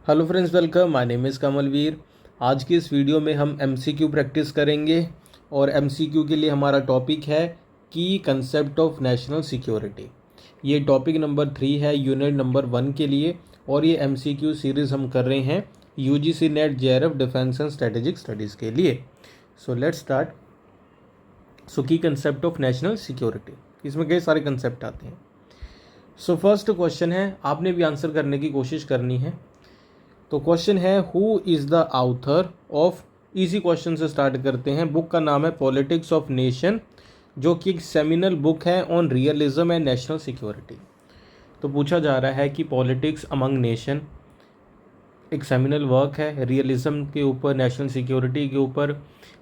Hello friends, welcome. My name is Kamalveer. आज की इस वीडियो में हम एमसीक्यू प्रैक्टिस करेंगे और एमसीक्यू के लिए हमारा टॉपिक है की कंसेप्ट ऑफ नेशनल सिक्योरिटी। ये टॉपिक नंबर 3 है यूनिट नंबर 1 के लिए और ये एमसीक्यू सीरीज़ हम कर रहे हैं UGC net JRF defence and strategic studies के लिए। So let's start. सो की कंसेप्ट ऑफ नेशनल सिक्योरिटी, इसमें कई सारे कंसेप्ट आते हैं। सो फर्स्ट क्वेश्चन है, आपने भी आंसर करने की कोशिश करनी है। तो क्वेश्चन है who is the आउथर of, easy question से स्टार्ट करते हैं। बुक का नाम है पॉलिटिक्स ऑफ नेशन, जो कि एक सेमिनल बुक है on realism and national security. तो पूछा जा रहा है कि पॉलिटिक्स अमंग नेशन एक सेमिनल वर्क है रियलिज्म के ऊपर, नेशनल सिक्योरिटी के ऊपर।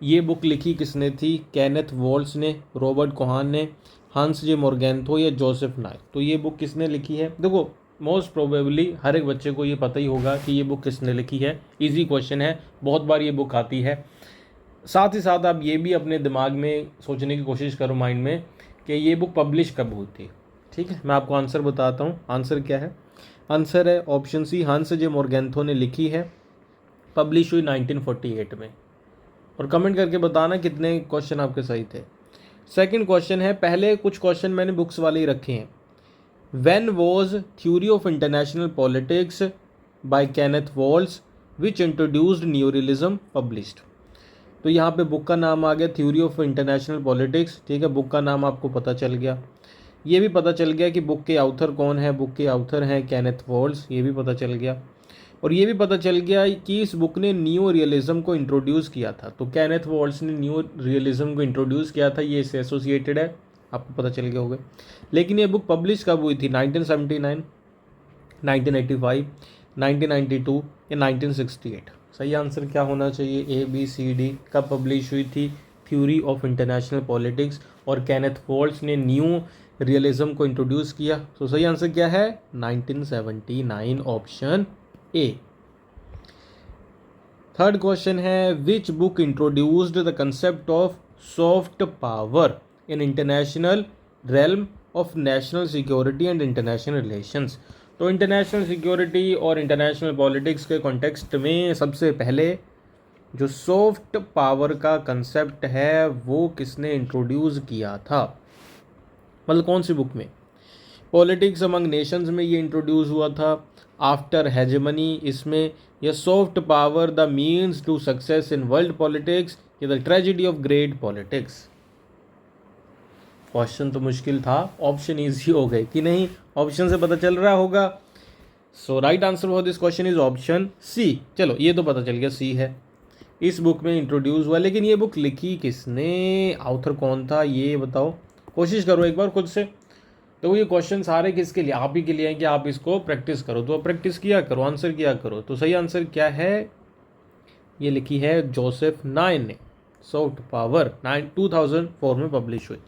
ये बुक लिखी किसने थी? केनेथ वॉल्स ने, रॉबर्ट कोहान ने, हंस जे मोर्गेंथो या जोसेफ नाय। तो ये बुक किसने लिखी है? देखो, मोस्ट प्रोबेबली हर एक बच्चे को ये पता ही होगा कि ये बुक किसने लिखी है। इजी क्वेश्चन है, बहुत बार ये बुक आती है। साथ ही साथ आप ये भी अपने दिमाग में सोचने की कोशिश करो माइंड में कि ये बुक पब्लिश कब हुई थी। ठीक है, मैं आपको आंसर बताता हूँ। आंसर क्या है? आंसर है ऑप्शन सी, हंस जे मोर्गेंथो ने लिखी है, पब्लिश हुई 1948 में। और कमेंट करके बताना कितने क्वेश्चन आपके सही थे। सेकंड क्वेश्चन है, पहले कुछ क्वेश्चन मैंने बुक्स वाले ही रखे हैं। When was theory of international politics by Kenneth Waltz which introduced new realism published. तो यहाँ पे बुक का नाम आ गया थ्योरी ऑफ इंटरनेशनल पॉलिटिक्स। ठीक है, बुक का नाम आपको पता चल गया। ये भी पता चल गया कि बुक के ऑथर कौन है। बुक के ऑथर हैं केनेथ वॉल्स, ये भी पता चल गया। और ये भी पता चल गया कि इस बुक ने न्यू रियलिज्म को इंट्रोड्यूस किया था। तो केनेथ वॉल्स ने न्यू रियलिज्म को इंट्रोड्यूस किया था, ये इससे एसोसिएटेड है, आपको पता चल गया होगा। लेकिन ये बुक पब्लिश कब हुई थी? 1979, 1985, 1992 या 1968? सही आंसर क्या होना चाहिए? A B C D. कब पब्लिश हुई थी थ्योरी ऑफ इंटरनेशनल पॉलिटिक्स और केनेथ वॉल्स ने न्यू रियलिज्म को इंट्रोड्यूस किया? तो सही आंसर क्या है? 1979, ऑप्शन ए। थर्ड क्वेश्चन है, which book introduced the concept of soft power in international realm of national security and international relations. तो इंटरनेशनल सिक्योरिटी और इंटरनेशनल पॉलिटिक्स के कॉन्टेक्स्ट में सबसे पहले जो सॉफ्ट पावर का कंसेप्ट है वो किसने इंट्रोड्यूस किया था? मतलब कौन सी बुक में? पॉलिटिक्स अमंग नेशंस में ये इंट्रोड्यूस हुआ था, आफ्टर हेजेमनी इसमें, या soft power the means to success in world politics, या the tragedy of great politics. Question तो मुश्किल था, ऑप्शन इजी हो गए कि नहीं? ऑप्शन से पता चल रहा होगा। So right answer for this question is option C. चलो, ये तो पता चल गया, सी है। इस बुक में इंट्रोड्यूस हुआ, लेकिन ये बुक लिखी किसने? ऑथर कौन था ये बताओ। कोशिश करो एक बार खुद से। तो ये क्वेश्चन सारे किसके लिए? आप ही के लिए हैं कि आप इसको प्रैक्टिस करो। तो प्रैक्टिस किया करो, आंसर किया करो। तो सही आंसर क्या है? ये लिखी है जोसेफ नाय ने। सॉफ्ट पावर 2004 में पब्लिश हुई।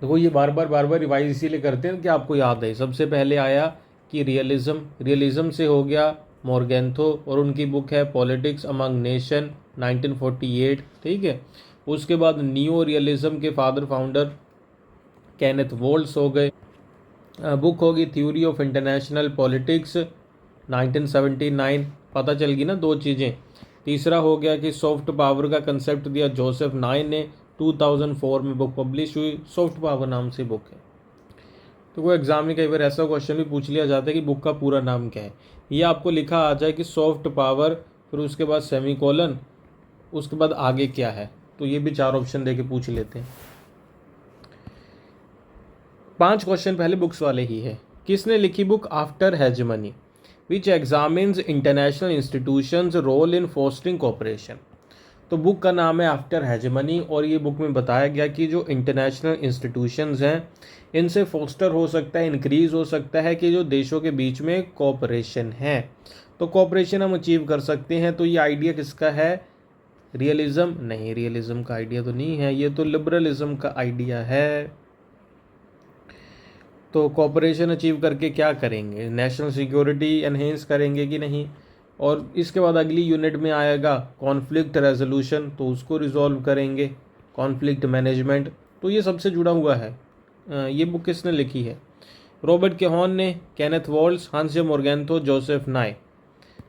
देखो, ये बार बार रिवाइज इसीलिए करते हैं कि आपको याद है। सबसे पहले आया कि रियलिज्म से हो गया मोर्गेंथो, और उनकी बुक है पॉलिटिक्स अमंग नेशन 1948। ठीक है, उसके बाद न्यू रियलिज्म के फादर फाउंडर केनेथ वॉल्स हो गए। बुक होगी थ्योरी ऑफ इंटरनेशनल पॉलिटिक्स 1979। पता चल गई ना दो चीज़ें। तीसरा हो गया कि सॉफ्ट पावर का कंसेप्ट दिया जोसेफ नाय ने, 2004 में बुक पब्लिश हुई, सॉफ्ट पावर नाम से बुक है। तो वो एग्जाम में कई बार ऐसा क्वेश्चन भी पूछ लिया जाता है कि बुक का पूरा नाम क्या है। ये आपको लिखा आ जाए कि सॉफ्ट पावर, फिर उसके बाद सेमीकोलन, उसके बाद आगे क्या है। तो ये भी 4 ऑप्शन दे के पूछ लेते हैं। 5 क्वेश्चन पहले बुक्स वाले ही है। किसने लिखी book After Hegemony which examines international institutions role in fostering cooperation. तो बुक का नाम है आफ्टर हेजेमनी, और ये बुक में बताया गया कि जो इंटरनेशनल इंस्टीट्यूशंस हैं इनसे फोस्टर हो सकता है, इंक्रीज़ हो सकता है कि जो देशों के बीच में कोऑपरेशन है, तो कोऑपरेशन हम अचीव कर सकते हैं। तो ये आइडिया किसका है? रियलिज्म? नहीं, रियलिज्म का आइडिया तो नहीं है, ये तो लिबरलिज्म का आइडिया है। तो कोऑपरेशन अचीव करके क्या करेंगे? नेशनल सिक्योरिटी एनहेंस करेंगे कि नहीं? और इसके बाद अगली यूनिट में आएगा कॉन्फ्लिक्ट रेजोल्यूशन, तो उसको रिजॉल्व करेंगे, कॉन्फ्लिक्ट मैनेजमेंट। तो ये सबसे जुड़ा हुआ है। ये बुक किसने लिखी है? रॉबर्ट केहॉन ने, केनेथ वॉल्स, हंस जे मोर्गेंथो, जोसेफ नाय।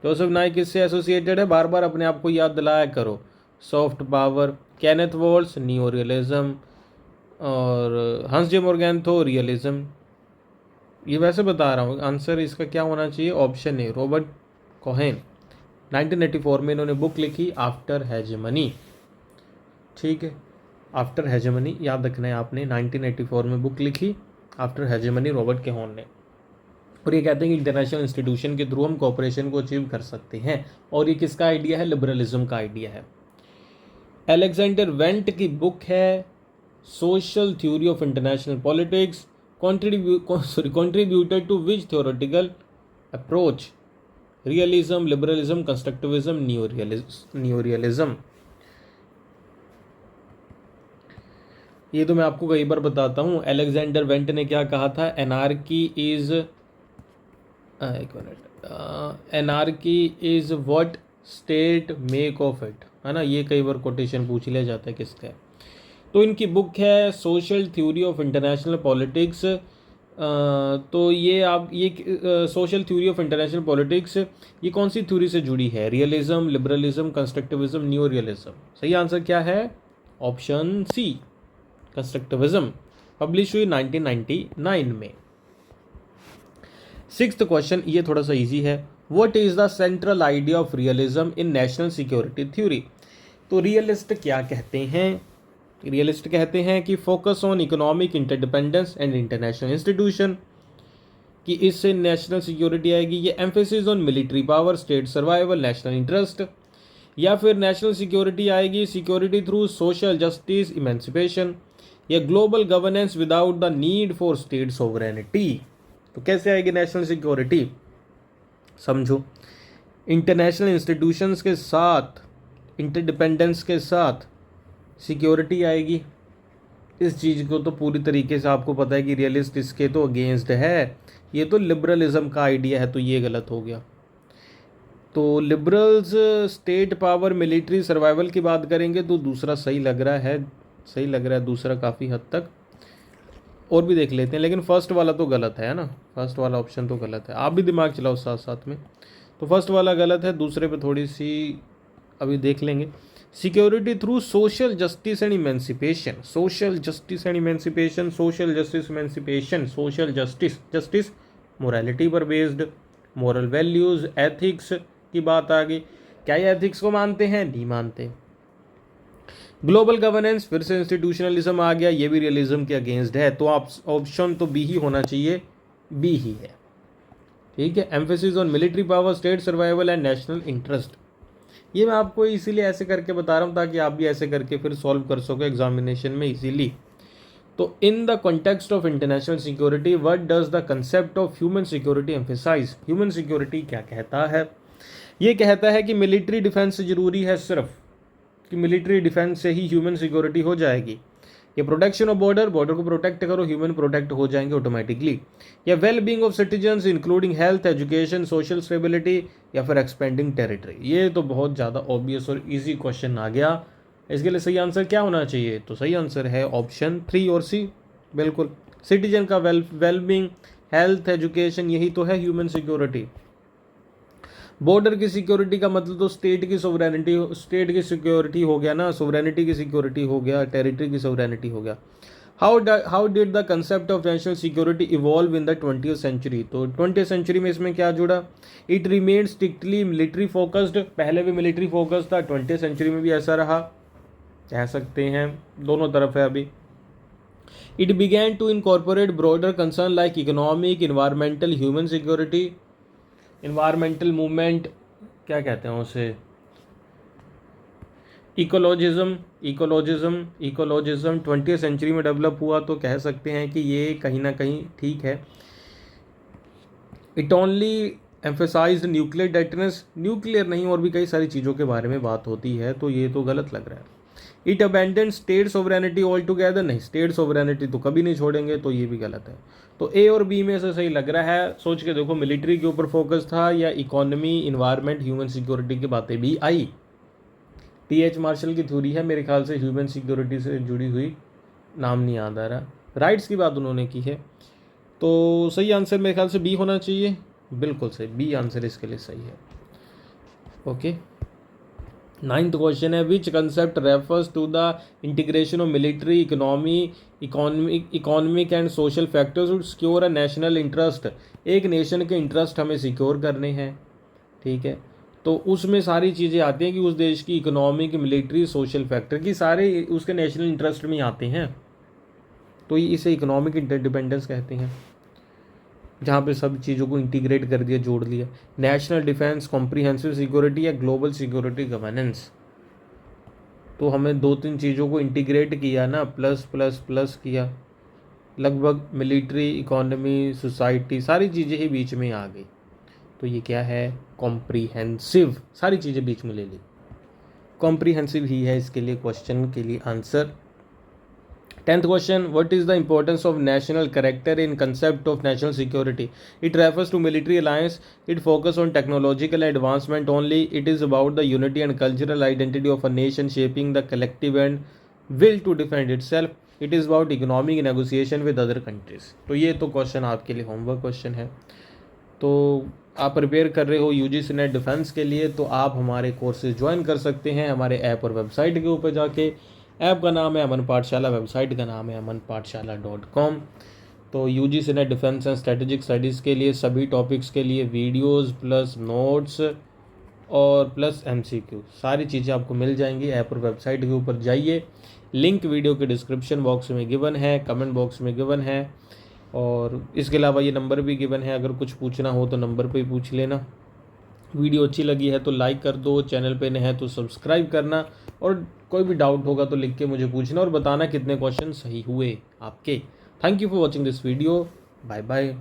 जोसेफ नाय किससे एसोसिएटेड है, बार बार अपने आप को याद दिलाया करो। Soft power, Kenneth walls neo realism, और हंस जे मोर्गेंथो रियलिज्म। ये वैसे बता रहा हूँ, आंसर इसका क्या होना चाहिए, ऑप्शन ए रॉबर्ट कोहेन। 1984 में इन्होंने बुक लिखी आफ्टर हेजेमनी। ठीक है, आफ्टर हेजेमनी याद रखना है आपने, 1984 में बुक लिखी आफ्टर हेजेमनी रॉबर्ट केहॉन ने। और ये कहते हैं कि इंटरनेशनल इंस्टीट्यूशन के थ्रू हम कोऑपरेशन को अचीव कर सकते हैं। और ये किसका आइडिया है, लिबरलिज्म का आइडिया है। अलेक्जेंडर वेंट की बुक है social theory of international politics, contributed to which theoretical approach, realism, liberalism, constructivism, neorealism। ये तो मैं आपको कई बार बताता हूँ। अलेक्जेंडर वेंट ने क्या कहा था, एनार्की इज, एक minute, anarchy is what state make of it, है ना, ये कई बार कोटेशन पूछ लिया जाता है किसका है। तो इनकी बुक है social theory of international politics. तो ये आप ये social theory of international politics ये कौन सी थ्योरी से जुड़ी है, realism, liberalism, constructivism, new realism. सही आंसर क्या है, ऑप्शन सी कंस्ट्रक्टिविज्म। पब्लिश हुई 1999 में। सिक्स्थ क्वेश्चन, ये थोड़ा सा इजी है। What is the central idea of realism in national security theory. तो रियलिस्ट क्या कहते हैं, रियलिस्ट कहते हैं कि focus on economic interdependence and international institution, कि इससे नेशनल सिक्योरिटी आएगी। ये emphasis on military power, state survival, national interest. या फिर नेशनल सिक्योरिटी आएगी security through social justice, emancipation. या global governance without the need for state sovereignty. तो कैसे आएगी नेशनल सिक्योरिटी, समझो। इंटरनेशनल इंस्टीट्यूशंस के साथ, इंटरडिपेंडेंस के साथ सिक्योरिटी आएगी। इस चीज़ को तो पूरी तरीके से आपको पता है कि रियलिस्ट इसके तो अगेंस्ट है, ये तो लिबरलिज्म का आइडिया है, तो ये गलत हो गया। तो liberals state power, military, survival की बात करेंगे तो दूसरा सही लग रहा है, सही लग रहा है दूसरा काफ़ी हद तक। और भी देख लेते हैं, लेकिन फर्स्ट वाला तो गलत है ना, फर्स्ट वाला ऑप्शन तो गलत है। आप भी दिमाग चलाओ साथ साथ में। तो फर्स्ट वाला गलत है, दूसरे पे थोड़ी सी अभी देख लेंगे। Security through social justice and emancipation, social justice and emancipation, social justice emancipation, social justice, justice morality पर बेस्ड, मोरल वैल्यूज, एथिक्स की बात आ गई। क्या ये एथिक्स को मानते हैं, नहीं मानते। ग्लोबल गवर्नेंस, फिर से इंस्टीट्यूशनलिज्म आ गया, ये भी रियलिज्म के अगेंस्ट है। तो आप ऑप्शन तो बी ही होना चाहिए, बी ही है। ठीक है, emphasis on military power, state survival and national interest. ये मैं आपको इसीलिए ऐसे करके बता रहा हूँ ताकि आप भी ऐसे करके फिर सॉल्व कर सको एग्जामिनेशन में इजीली। तो in the context of international security what does the concept of human security emphasise. Human security क्या कहता है, ये कहता है कि मिलिट्री डिफेंस जरूरी है, सिर्फ कि मिलिट्री डिफेंस से ही ह्यूमन सिक्योरिटी हो जाएगी। या प्रोटेक्शन ऑफ बॉर्डर, बॉर्डर को प्रोटेक्ट करो, ह्यूमन प्रोटेक्ट हो जाएंगे ऑटोमेटिकली। या well being of citizens including health, education, social stability, या फिर एक्सपेंडिंग टेरिटरी। ये तो बहुत ज़्यादा ऑब्वियस और इजी क्वेश्चन आ गया। इसके लिए सही आंसर क्या होना चाहिए, तो सही आंसर है ऑप्शन 3 और सी, बिल्कुल। सिटीजन का वेल बीइंग, हेल्थ, एजुकेशन, यही तो है ह्यूमन सिक्योरिटी। बॉर्डर की सिक्योरिटी का मतलब तो स्टेट की सोवरेनिटी, स्टेट की सिक्योरिटी हो गया ना, सोवरेनिटी की सिक्योरिटी हो गया, टेरिटरी की सोवरेनिटी हो गया। How did the concept of national security evolve in the 20th century. तो 20th सेंचुरी में इसमें क्या जुड़ा, it remain strictly military focused. पहले भी मिलिट्री फोकस्ड था, 20th सेंचुरी में भी ऐसा रहा, कह सकते हैं, दोनों तरफ है अभी। It began to incorporate broader concern like economic, environmental, human security. Environmental movement क्या कहते हैं उसे, इकोलॉजिज्म, इकोलॉजिज्म 20th सेंचुरी में डेवलप हुआ, तो कह सकते हैं कि ये कहीं ना कहीं ठीक है। It only emphasized nuclear deterrence, nuclear नहीं और भी कई सारी चीज़ों के बारे में बात होती है, तो ये तो गलत लग रहा है। It abandon state sovereignty all together, नहीं, स्टेट सोवरेनिटी तो कभी नहीं छोड़ेंगे, तो ये भी गलत है। तो ए और बी में से सही लग रहा है। सोच के देखो, मिलिट्री के ऊपर फोकस था या इकोनॉमी, इन्वायरमेंट, ह्यूमन सिक्योरिटी की बातें भी आई। टी.एच. मार्शल की थ्योरी है मेरे ख्याल से ह्यूमन सिक्योरिटी से जुड़ी हुई, नाम नहीं याद आ रहा, राइट्स की बात उन्होंने की है। तो सही आंसर मेरे ख्याल से बी होना चाहिए, बिल्कुल सही, बी आंसर इसके लिए सही है। ओके, 9th क्वेश्चन है, which concept refers to the integration of military economic and social factors to secure a national interest. एक नेशन के इंटरेस्ट हमें सिक्योर करने हैं, ठीक है, तो उसमें सारी चीज़ें आती हैं कि उस देश की इकोनॉमिक, मिलिट्री, सोशल फैक्टर की सारे उसके नेशनल इंटरेस्ट में आते हैं, तो इसे इकोनॉमिक इंटरडिपेंडेंस कहते हैं, जहाँ पे सब चीज़ों को इंटीग्रेट कर दिया, जोड़ लिया। नेशनल डिफेंस, कॉम्प्रिहेंसिव सिक्योरिटी या ग्लोबल सिक्योरिटी गवर्नेंस, तो हमें 2-3 चीज़ों को इंटीग्रेट किया ना, प्लस प्लस प्लस किया, लगभग मिलिट्री, इकोनॉमी, सोसाइटी, सारी चीज़ें ही बीच में आ गई, तो ये क्या है, कॉम्प्रिहेंसिव, सारी चीज़ें बीच में ले ली, कॉम्प्रिहेंसिव ही है इसके लिए क्वेश्चन के लिए answer. 10th question, what is the importance of national character in concept of national security? It refers to military alliance. It focus on technological advancement only. It is about the unity and cultural identity of a nation shaping the collective and will to defend itself. It is about economic negotiation with other countries. तो ये तो question आपके लिए homework question है। तो आप prepare कर रहे हो यूजीसी नेट डिफेंस के लिए, तो आप हमारे कोर्सेज ज्वाइन कर सकते हैं हमारे ऐप और वेबसाइट के ऊपर जाके। ऐप का नाम है अमन पाठशाला, वेबसाइट का नाम है amanpathshala.com। तो UGC net defence and strategic studies के लिए सभी टॉपिक्स के लिए वीडियोस प्लस नोट्स और प्लस एमसीक्यू, सारी चीज़ें आपको मिल जाएंगी ऐप और वेबसाइट के ऊपर जाइए। लिंक वीडियो के डिस्क्रिप्शन बॉक्स में गिवन है, कमेंट बॉक्स में गिवन है, और इसके अलावा ये नंबर भी गिवन है, अगर कुछ पूछना हो तो नंबर पे ही पूछ लेना। वीडियो अच्छी लगी है तो लाइक कर दो, चैनल पे नए हैं तो सब्सक्राइब करना, और कोई भी डाउट होगा तो लिख के मुझे पूछना और बताना कितने क्वेश्चन सही हुए आपके। Thank you for watching this video, bye bye.